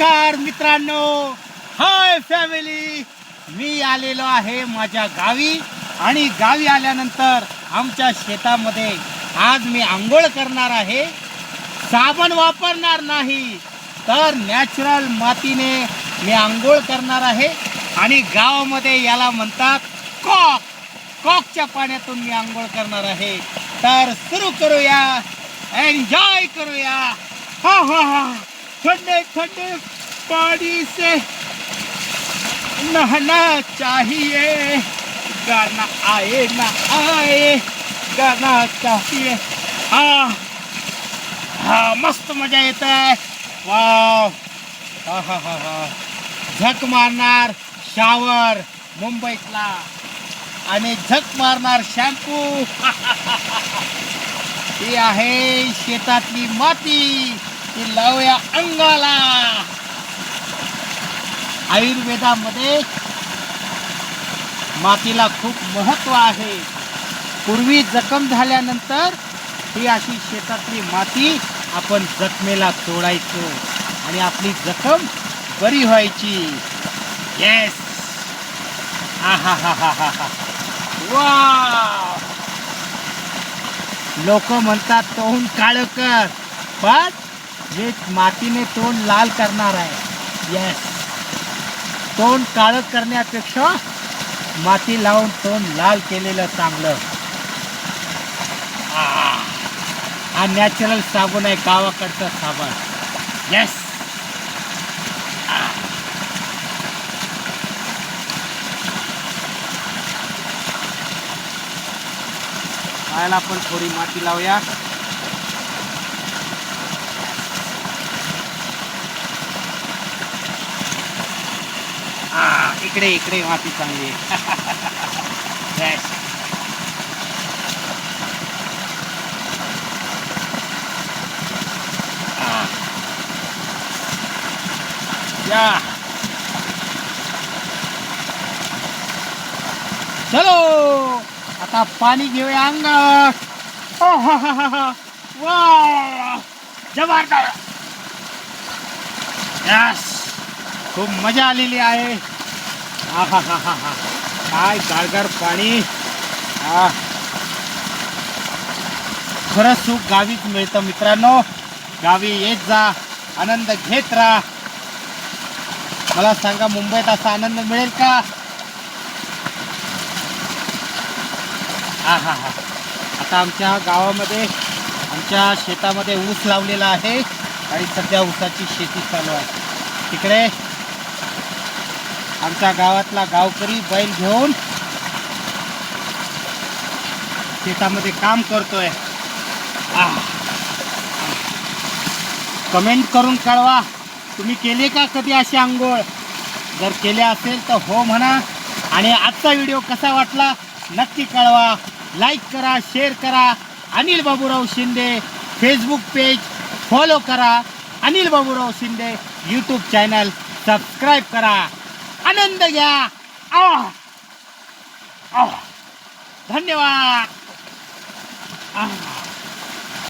नमस्कार मित्रांनो, hi family. मी आलेलो आहे माझ्या गावी आणि गावी आल्यानंतर आमच्या शेतामध्ये आज मी आंघोळ करणार आहे. साबण वापरणार नाही तर नॅचरल मातीने मी आंघोळ करणार आहे. आणि गावामध्ये याला म्हणतात कॉक. कॉकच्या पाण्यातून मी आंघोळ करणार आहे. तर सुरू करूया, एन्जॉय करूया. हा हा हा, ठंडे ठंडे पानी से नहाना चाहिए, गाना आए ना आए, गाना चाहिए. हा हा, मस्त मजा येत आहे. वाव, हा हा हा हा. झक मारणार शावर मुंबईतला आणि झक मारणार शॅम्पू. ही आहे शेतातली माती, ती लावूया अंगाला. आयुर्वेदामध्ये मातीला खूप महत्त्व आहे. पूर्वी जखम झाल्यानंतर ही अशी शेतातली माती आपण जखमेला चोळायचो आणि आपली जखम बरी व्हायची. येस, हा हा हा हा हा हा. वा, लोक म्हणतात तोंड काळं कर, पण हे मातीने तोंड लाल करणार आहे. येस, तोंड काळं करण्यापेक्षा माती लावून तोंड लाल केलेलं चांगलं. हा नॅचरल साबण आहे, गावाकडचं साबण. येस, पायाला पण थोडी माती लावूया. इकडे इकडे माती चांगली आहे. येस, या चलो, आता पाणी घेऊया अंगावर. वा, जबरदस्त. यस, खूप मजा आलेली आहे. हा हा हा हा हा, काय गारगार पाणी. हा, खरं सुख गावीच मिळतं मित्रांनो. गावी येत जा, आनंद घेत राहा. मला सांगा, मुंबईत असा आनंद मिळेल का? हा हा हा. आता आमच्या गावामध्ये, आमच्या शेतामध्ये ऊस लावलेला आहे आणि सध्या ऊसाची शेती चालू आहे. तिकडे आमच्या गावातला गावकरी बैल घेऊन शेतामध्ये काम करतोय. कमेंट करून कळवा, तुम्ही केले का कधी अशी आंघोळ? जर केले असेल तर हो म्हणा. आणि आजचा व्हिडिओ कसा वाटला नक्की कळवा. लाईक करा, शेअर करा. Anil Baburao Shinde Facebook page follow करा. Anil Baburao Shinde YouTube channel subscribe करा. आनंद घ्या. धन्यवाद.